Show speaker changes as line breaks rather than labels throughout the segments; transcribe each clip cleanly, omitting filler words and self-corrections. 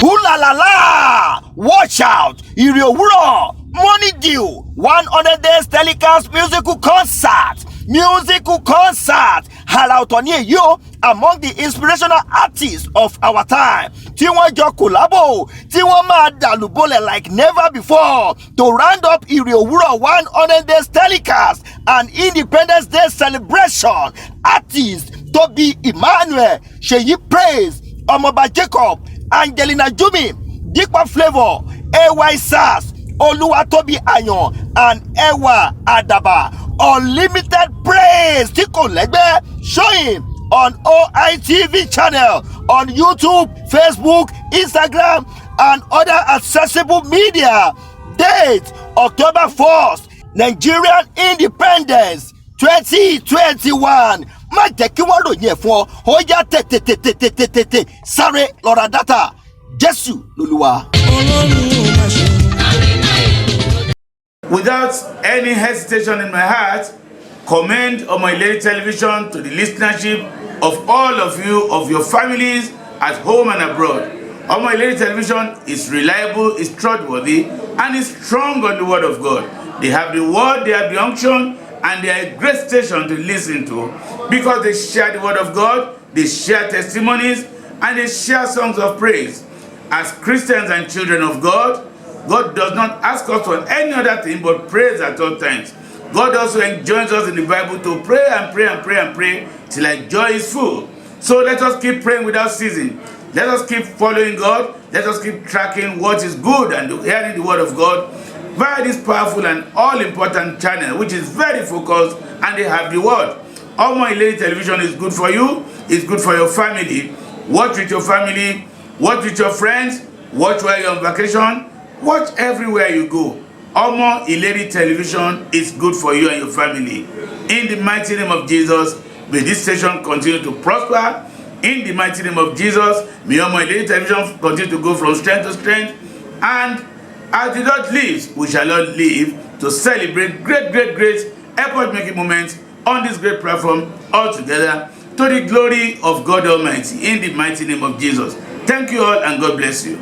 Ooh la la la! Watch out! Ire Òwúrọ̀ Morning Dew 100 days telecast musical concert. Àrà ọ̀tọ̀ ni èyí o among the inspirational artists of our time tí wọ́n jọ collabo tí wọ́n máa dàlúbọ̀lẹ̀ like never before to round up Ire Òwúrọ̀ 100 days telecast and Independence Day celebration. Artists Tobi Emmanuel, Seyi Praise, Ọmọọba Jacob, Angelina Jumi, Deepa Flavour, AY Sass, Oluwatobi Ayan, and Ewa Adaba. Unlimited praise tí kò lẹ́gbẹ́ showing on OITV channel on YouTube, Facebook, Instagram, and other accessible media. Date October 1st, Nigerian Independence 2021. Má jẹ́ kí wọ́n ròyìn ẹ̀ fún ọ, ó yá tètè sáré lọ́ra dátà. Jésù lolúwa.
Without any hesitation in my heart, commend Omoilere Television to the listenership of all of you, of your families at home and abroad. Omoilere Television is reliable, is trustworthy, and is strong on the word of God. They have the word, they have the unction, and they are a great station to listen to because they share the word of God, they share testimonies, and they share songs of praise. As Christians and children of God, God does not ask us for any other thing but praise at all times. God also enjoins us in the Bible to pray and pray and pray and pray till our joy is full. So let us keep praying without ceasing. Let us keep following God. Let us keep tracking what is good and hearing the word of God via this powerful and all-important channel, which is very focused, and they have the word. Omoilere Television is good for you. It's good for your family. Watch with your family. Watch with your friends. Watch while you're on vacation. Watch everywhere you go. Omoilere Television is good for you and your family. In the mighty name of Jesus, may this station continue to prosper. In the mighty name of Jesus, may Omoilere Television continue to go from strength to strength. And as the Lord lives, we shall not live to celebrate great epoch-making moments on this great platform all together to the glory of God Almighty. In the mighty name of Jesus. Thank you all and God bless you.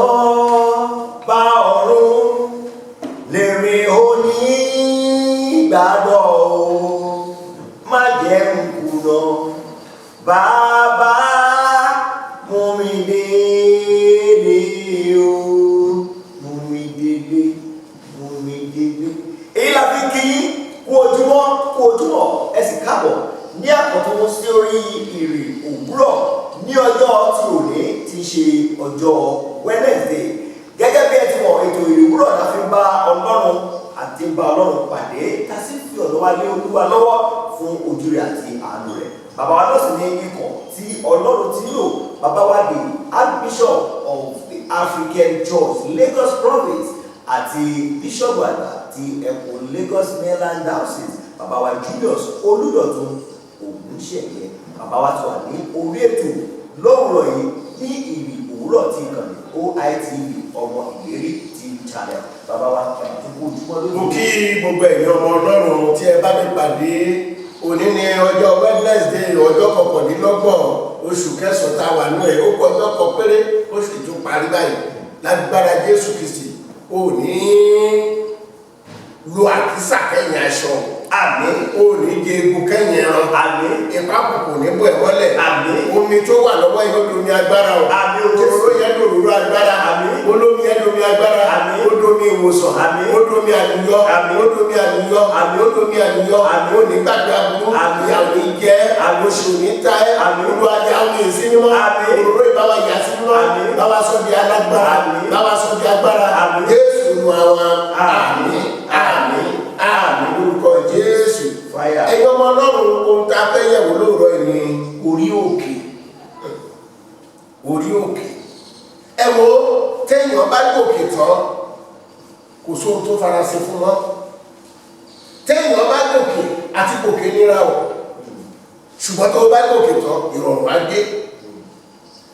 Ìjọba ọ̀run lèrè onígbàgbọ́ má jẹ́ n kùnà bàbá mú mi délé o mú mi délé. Èyí la fi kí kú ojúmọ́ ẹ sì káàbọ̀ ní àkọ́tún sí orí Ire Òwúrọ̀ ní ọjọ́ tí òní ti ṣe ọjọ́ Wednesday. Gẹ́gẹ́ bí ẹ ti mọ̀, ètò Ire Òwúrọ̀ la fi bá Ọlọ́run àti bá Ọlọ́run pàdé tá sì fi ọ̀dọ̀ wa lé Olúwa lọ́wọ́ fún ojú rẹ̀ àti àánú rẹ̀. Bàbá wa lọ́sìn ní ikọ̀ tí Ọlọ́run ti lò, bàbá wa di Archbishop of the African Church Lagos Province àti Bishop àgbà ti ẹkùn Lagos Mainland Diocese, bàbá wa Julius Olúdọ̀tun Ògúnṣẹ̀yẹ. Bàbá wa ti wà ní orí ètò lówùrọ̀ yìí ní Ire Òwúrọ̀ tí ìkànnì OITV Omoilere TV channel. Bàbá wa tó kú ojúmọ́ lónìí.
Mo kí gbogbo ẹ̀yin ọmọ Ọlọ́run tí ẹ bá mi pàdé òní ní ọjọ́ Wednesday ọjọ́ 29 oṣù kẹsàn-án tá a wà nínú ẹ̀. Ó kọ ọjọ́ kan péré ó sì tún parí báyìí lágbára Jésù Kristi. Ó ní lu àkísà kẹ́yìn aṣọ. Àmín. Ó ní jẹ egun kẹ́yìn ẹran. Àmín. Ìpákòkò ní bọ̀ ẹ̀ mọ́lẹ̀. Àmín. Omi tó wà lọ́wọ́ yìí ó domi agbára o. Àmín. Òróró yẹn dòróró agbára. Àmín. Olómi yẹn domi agbára. Àmín. Ó domi ìwòsàn. Àmín. Ó domi àlùyọ. Àmín. Ó domi àlùyọ. Àmín. Ó domi àlùyọ. Àmín. Ó ní gbàgbé aburú. Àmín. Àwọn ìjẹ́ àgbòsò ní ta ẹ́. Àmín. Olúwàjà àwọn èsì mímọ́. Àmín. Òróró ìbáwá yà sí mímọ́. Àmín. Báwa sọ di alágbára. Àmín. Báwa sọ di agbára. Àmín. Jésù nu àwọn. Àmín. bá gòkè tán kò sóhun tó farasin fún wọn. Téèyàn bá gòkè àti gòkè nira o, ṣùgbọ́n tó bá gòkè tán ìrọ̀rùn á dé.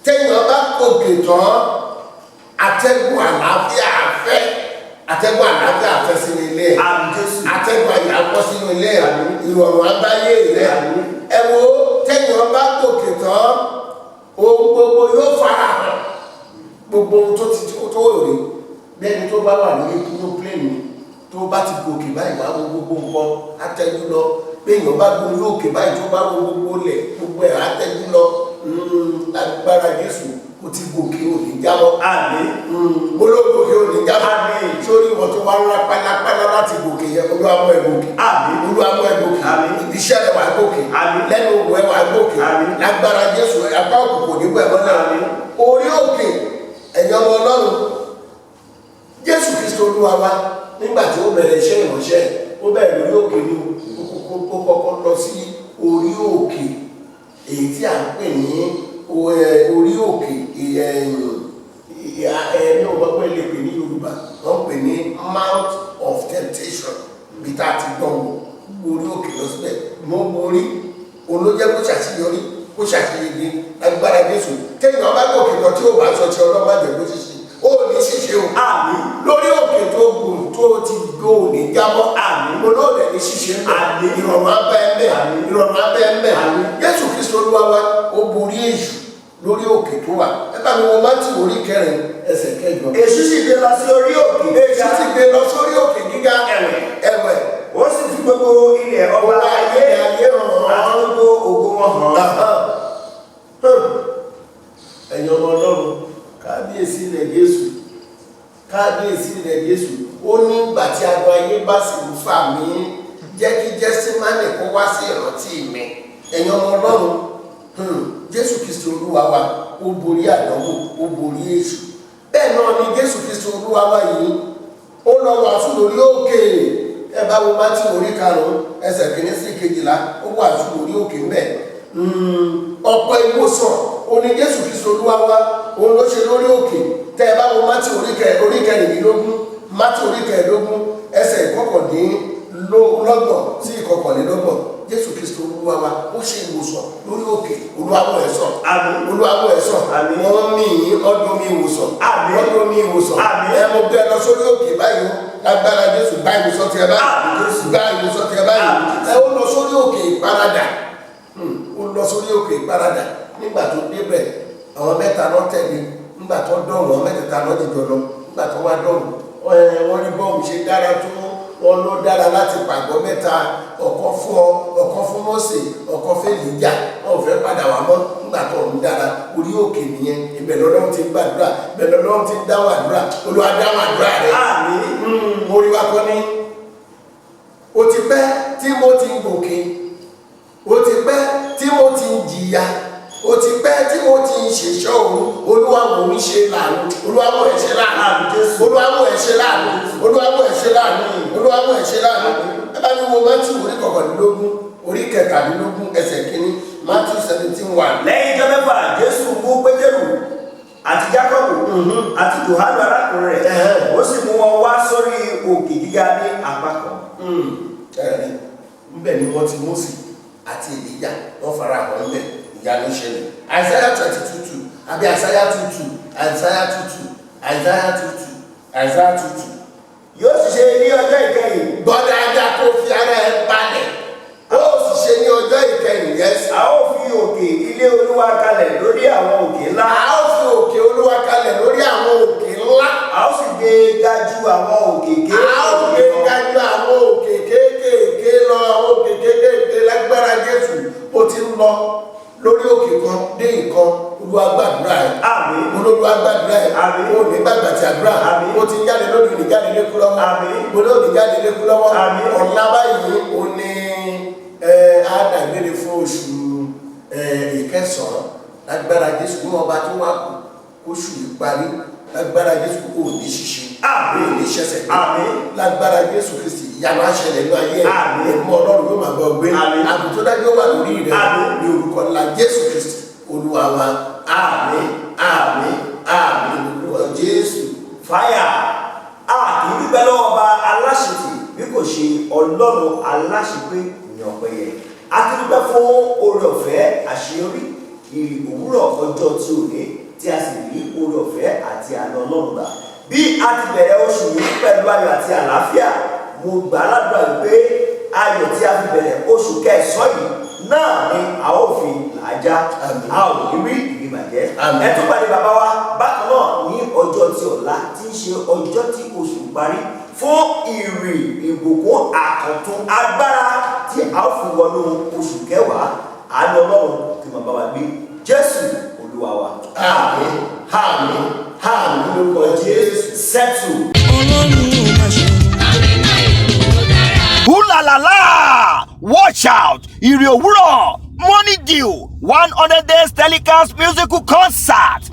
Téèyàn bá gòkè tán atẹ́gùn àlàáfíà fẹ́, atẹ́gùn àlàáfíà fẹ́ sínú ilé ẹ̀, atẹ́gùn àyàpọ̀ sínú ilé ẹ̀, ìrọ̀rùn abáyé rẹ̀. Ẹ wo téèyàn bá gòkè tán ohun gbogbo yóò fara hàn, gbogbo ohun tó ti tó rí bẹ́ẹ̀ni tó bá wà ní inú pléènì tó bá ti gòkè báyìí wá wo gbogbo nǹkan atẹ́jú lọ, béèyàn bá gbórí òkè báyìí tó bá wo gbogbo lẹ̀ gbogbo ẹ̀ atẹ́jú lọ. Agbára Jésù kò ti gòkè òní jábọ́. Àmín. Mo ló gòkè òní jábọ́. Àmín. Sórí ìwọ̀n tó wá ń ra pálápálá láti gòkè yẹn Olúwa mú ẹ gòkè. Àmín. Olúwa mú ẹ gòkè. Àmín. Ibiṣẹ́ rẹ̀ wà gòkè. Àmín. Lẹ́nu òwò ẹ wà gòkè. Àmín. Lágbára Jésù apá òkùnkùn nígbà ẹ̀mọ́ náà. Àmín. Orí òkè ẹ̀yin ọmọ Ọlọ́run Jésù Kristo Olúwa wa nígbà tí ó bẹ̀rẹ̀ iṣẹ́ ìránṣẹ́ ó bẹ̀rẹ̀ lórí òkè ní ó kọ́kọ́ lọ sí orí òkè èyí tí à ń pè ní orí òkè ní ọgbọ́gbọ́ ilé pè ní Yorùbá wọ́n pè ní Mount of Temptation bí tá a ti gbọ́n orí òkè lọ síbẹ̀ mọ́ borí olójẹ́ kó ṣàṣeyọrí kó ṣàṣeyege agbára Jésù téèyàn bá gòkè lọ tí ó bá sọ tí ọlọ́mọ àjẹ́ kó ṣiṣẹ́ ó ní ṣiṣẹ́ o. Àmín. Lórí òkè tó gùn tó ti gbó ní jábọ́. Àmín. Olóòdè ní ṣiṣẹ́ ń bẹ̀. Àmín. Ìrọ̀rùn abẹ́ ń bẹ̀. Àmín. Ìrọ̀rùn abẹ́ ń bẹ̀. Àmín. Jésù Kristo Olúwa wa ó borí èṣù lórí òkè tó wà. Ẹ bá mi wo Mátíù orí 4 ẹsẹ̀ 8. Èṣù sì gbé lọ sí orí òkè. Èṣù sì gbé lọ sórí òkè gíga. Ẹ̀wẹ̀. Ó sì fi gbogbo ilẹ̀ ọba ayé àti gbogbo ògo wọn hàn. Ẹ̀yin ọmọ Ọlọ́run kábíyèsí rẹ̀ Jésù, kábíyèsí rẹ̀ Jésù, ó ní ìgbà tí agbọn ayé bá sì ń fà mí jẹ́ kí Gẹ́símánì kó wá sí ìrántí mi. Ẹ̀yin ọmọ Ọlọ́run Jésù Kristi Olúwa wa ó borí àdánwò, ó borí èṣù. Bẹ́ẹ̀ náà ni Jésù Kristi Olúwa wa yìí ó lọ wàásù lórí òkè. Ẹ bá wo Mátíù orí 5 ẹsẹ̀ 1 sí 12 ó wàásù lórí òkè ńbẹ̀. Ọ̀pọ̀ ìwòsàn òní Jésù Kristi Olúwa wa òun ló ṣe lórí òkè. Tẹ́ ẹ bá wo Mátíù orí 15 Mátíù orí 15 ẹsẹ̀ 21 sí 21 Jésù Kristi Olúwa wa ó ṣe ìwòsàn lórí òkè. Olúwa mú ẹ sàn. Àmín. Olúwa mú ẹ sàn. Àmín. Wọ́n mí ọdún mi ìwòsàn. Àmín. Ọdún mi ìwòsàn. Àmín. Ẹ mo gbé lọ sórí òkè báyìí lágbára Jésù gba ìwòsàn tiẹ̀ báyìí. Jésù gba ìwòsàn tiẹ̀ báyìí. Ẹ ó lọ sórí òkè ìparadà. Ó lọ sórí òkè ìparadà nígbà tó débẹ̀ àwọn mẹ́ta náà tẹ̀lé nígbà tó dọ̀rùn àwọn mẹ́tẹ̀ẹ̀ta náà dìjọ lọ nígbà tó wá dọ̀rùn wọ́n ní bọ́ọ̀mù ṣe dára tó wọn ló dára láti pàgọ́ mẹ́ta ọ̀kan fún ọ ọ̀kan fún Mósè ọ̀kan fún Èlíjà wọn ò fẹ́ padà wá mọ́ nígbà tó ń dára orí òkè nìyẹn ibẹ̀ lọ́dọ̀ ti ń gbàdúrà ibẹ̀ lọ́dọ̀ ti ń dáwọ̀ àdúrà Olúwa dáwọ̀ àdúrà rẹ̀. Àmín. Orí wa kọ́ ni ó ti pẹ́ tí mo ti ń gòkè ó ti pẹ́ tí mo ti ń jìyà ó ti pẹ́ tí mo ti ń ṣèṣọ́ òru Olúwa mò ń ṣe láàánú Olúwa mò ń ṣe láàánú Olúwa mò ń ṣe láàánú Olúwa mò ń ṣe láàánú Olúwa mò ń ṣe láàánú. Ẹ bá mi wo Mátíù orí 19 orí 17 ẹsẹ̀ 1 Mátíù 17:1.
Lẹ́yìn ọjọ́ mẹ́fà Jésù mú Pétérù àti Jákọ́bù àti Jòhánù arákùnrin rẹ̀ ó sì mú wọn wá sórí òkè gíga ní apá kan.
Níbẹ̀ ni wọ́n ti Mósè àti Èlíjà wọ́n fara hàn níbẹ̀ ìyanu ṣẹlẹ̀. Isaiah 22:2 àbí Isaiah 2:2 Isaiah 2:2 Isaiah 2:2 Isaiah 2:2.
Yóò sì ṣe ní ọjọ́ ìkẹyìn.
Gbọ́dọ̀ ajá kó fi ara ẹ balẹ̀. Ó sì ṣe ní ọjọ́ ìkẹyìn yẹn.
A ó fi òkè ilé Olúwa kalẹ̀ lórí àwọn òkè ńlá.
A ó fi òkè Olúwa kalẹ̀ lórí àwọn òkè ńlá.
A ó sì gbé ga ju àwọn òkè kéékèèké.
A ó gbé ga ju àwọn òkè kéékèèké lọ àwọn òkè kéékèèké lágbára Jésù ó ti ń lọ lórí òkè kan dé nǹkan Olúwa gbàdúrà ẹ̀.
Àmín.
Olúwa gbàdúrà ẹ̀.
Àmín.
Ó ní gbàgbà tí àdúrà.
Àmín.
Ó ti ń jáde lónìí ní jáde lékú lọ́wọ́.
Àmín.
Mo ní òní jáde lékú lọ́wọ́.
Àmín.
Ọ̀la báyìí ó ní àdàgbére fún oṣù ìkẹsàn-án lágbára Jésù ní ọba tó wà kù oṣù yìí parí lágbára Jésù kò ní ṣiṣẹ́.
Àmín.
Ní ṣẹ̀ṣẹ̀ pé.
Àmín.
Lágbára Jésù Kristi ìyanu àṣẹlẹ̀ ní ayé ẹ̀.
Àmín.
Ẹ̀mọ́ Ọlọ́run yóò máa bọ̀ gbé.
Àmín.
Ààbò tó dájú wà lórí rẹ̀.
Àmín.
Ní orúkọ ńlá Jésù Kristi Olúwa wa. Àmín. Àmín. Àmín. Olúwa Jésù
fire. Kì í dúpẹ́ lọ́wọ́ ọba aláṣetì bí kò ṣe Ọlọ́run aláṣepé ní ọpẹ́ yẹ. A ti dúpẹ́ fún oore ọ̀fẹ́ àṣeyọrí òwúrọ̀ ọjọ́ tí ò ní tí a sì rí oore ọ̀fẹ́ àti àna Ọlọ́run gbà. Bí a ti bẹ̀rẹ̀ oṣù yìí pẹ̀lú ayọ̀ àti àlàáfíà, mo gbà ládùúrà wípé ayọ̀ tí a fi bẹ̀rẹ̀ oṣù kẹsàn-án yìí náà ni a ó fi làájá, a ò ní rí ìrìnàjẹ́. Ẹ tún pàdé bàbá wa bákan náà ní ọjọ́ tí ọ̀la tí ń ṣe ọjọ́ tí oṣù parí fún ìrìn ìbùkún àkàntún agbára tí a ó fi wọnú oṣù kẹwàá. Àánú Ọlọ́run tí mo bá wa gbé Jésù Olúwa wa. Àmín, àmín, àmín lórúkọ Jésù. Settle.
Ooh la la la! Watch out! Ire Òwúrọ̀ Money Dew 100 days telecast musical concert.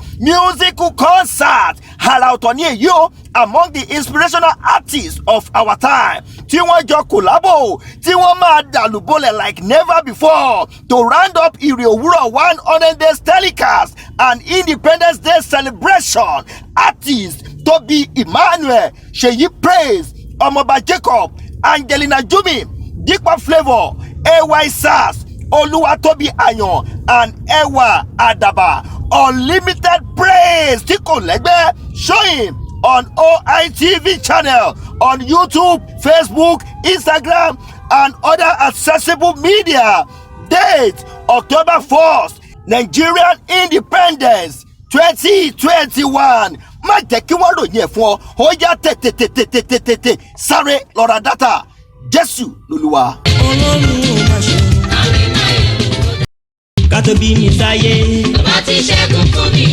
Àrà ọ̀tọ̀ ní èyí o among the inspirational artists of our time tí wọ́n jọ collabo tí wọ́n máa dàlúbọ̀lẹ̀ like never before to round up Ire Òwúrọ̀ 100 days telecast and Independence Day celebration. Artists Tobi Emmanuel, Seyi Praise, Ọmọọba Jacob, Angelina Jumi, Deepa Flavour, AY Sass, Oluwatobi Ayan, and Ewa Adaba. Unlimited praise tí kò lẹ́gbẹ́. Show him on OITV channel on YouTube, Facebook, Instagram, and other accessible media. Date October 1st, Nigerian Independence 2021. Má jẹ́ kí wọ́n ròyìn ẹ̀ fún ọ, ó yá tètè sáré lọ́ra dátà. Jésù lolúwa.
Ká tó bí mi sáyé. Bàbá ti ṣẹ́gun fún mi.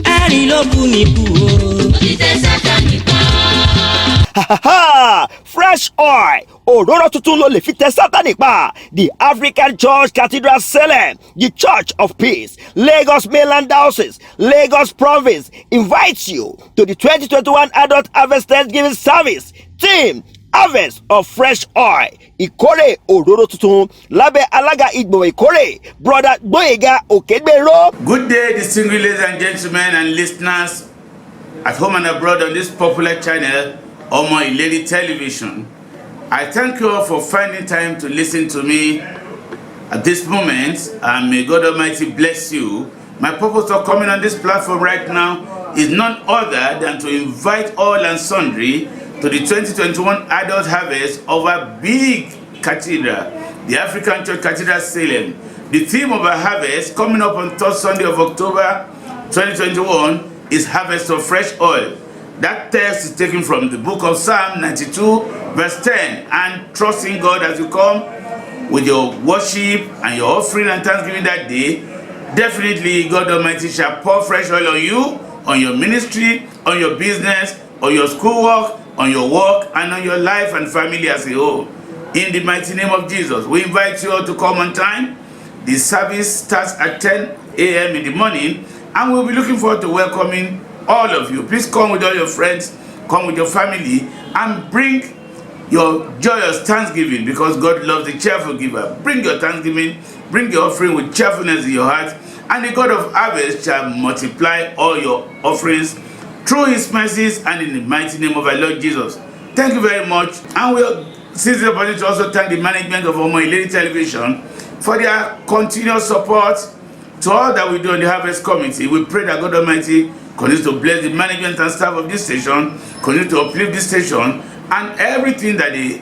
Ẹ̀rín ló bù mí kú o. Ó ti tẹ Sátánì pa.
Fresh oil òróró tuntun ló lè fi tẹ Sátánì pa. The African Church Cathedral Salem, the Church of Peace, Lagos Mainland Diocese, Lagos Province invites you to the 2021 Adult Harvest Thanksgiving Service. Team Harvest of Fresh Oil, ìkórè òróró tuntun lábẹ́ alága ìgbìmọ̀ ìkórè Brother Gboyega Okegbero.
Good day, distinguished ladies and gentlemen and listeners at home and abroad on this popular channel, Omo Ileri Television. I thank you all for finding time to listen to me at this moment, and may God Almighty bless you. My purpose of coming on this platform right now is none other than to invite all and sundry to the 2021 Adult Harvest of a big cathedral, the African Church Cathedral Salem. The theme of our harvest coming up on 3rd Sunday of October 2021 is Harvest of Fresh Oil. That text is taken from the book of Psalm 92 verse 10. And trusting God as you come with your worship and your offering and thanksgiving that day, definitely God Almighty shall pour fresh oil on you, on your ministry, on your business, on your schoolwork, on your work, and on your life and family as a whole. In the mighty name of Jesus, we invite you all to come on time. The service starts at 10 a.m. in the morning, and we'll be looking forward to welcoming all of you. Please come with all your friends, come with your family, and bring your joyous thanksgiving, because God loves the cheerful giver. Bring your thanksgiving, bring your offering with cheerfulness in your heart, and the God of harvest shall multiply all your offerings through his mercies and in the mighty name of our Lord Jesus. Thank you very much. And we'll seize the opportunity to also thank the management of Omo Ileri Television for their continuous support to all that we do on the Harvest Committee. We pray that God Almighty continues to bless the management and staff of this station, continue to uplift this station, and everything that they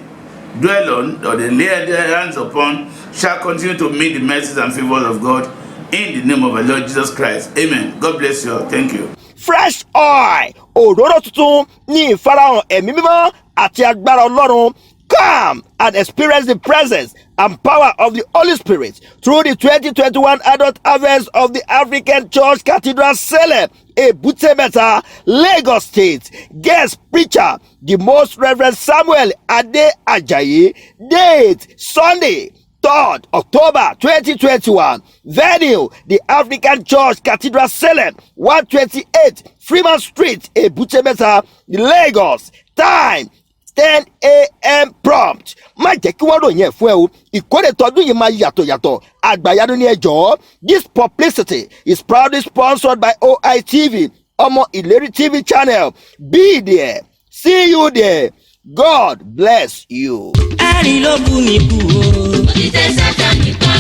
dwell on or they lay their hands upon shall continue to meet the mercies and favors of God in the name of our Lord Jesus Christ. Amen. God bless you all. Thank you.
Fresh oil òróró tuntun ní ìfarahàn ẹ̀mí mímọ́ àti agbára Ọlọ́run. Come and experience the presence and power of the Holy Spirit through the 2021 Adult Harvest of the African Church Cathedral Salem, Ebute Metta, Lagos State. Guest preacher, the Most Reverend Samuel Ade Ajayi. Date Sunday, 3rd October 2021. Venue, the African Church Cathedral Salem, 128 Freeman Street, Ebute Metta, Lagos. Time 10 a.m. prompt. Má jẹ́ kí wọ́n ròyìn ẹ̀ fún ẹ o. Ìkórè tọdún yìí máa yàtọ̀. àgbàyanu ní ẹjọ́. This publicity is proudly sponsored by OITV, Ọmọ Ìlérí TV channel. Be there. See you there. God bless you.
ẹ̀rín ló bù mí kú o. òtítẹ́ sátán nìkan.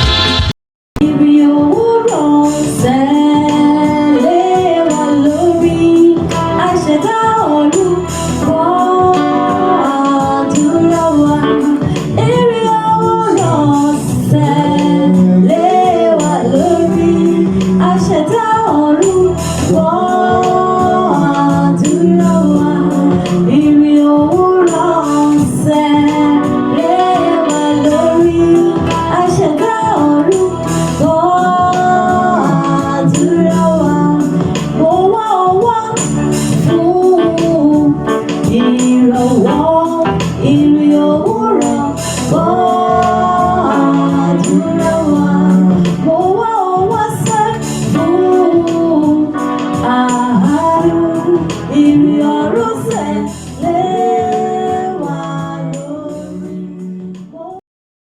Ibi òwúrọ̀ ṣẹlẹ̀ wà lórí àṣẹdá ọdún.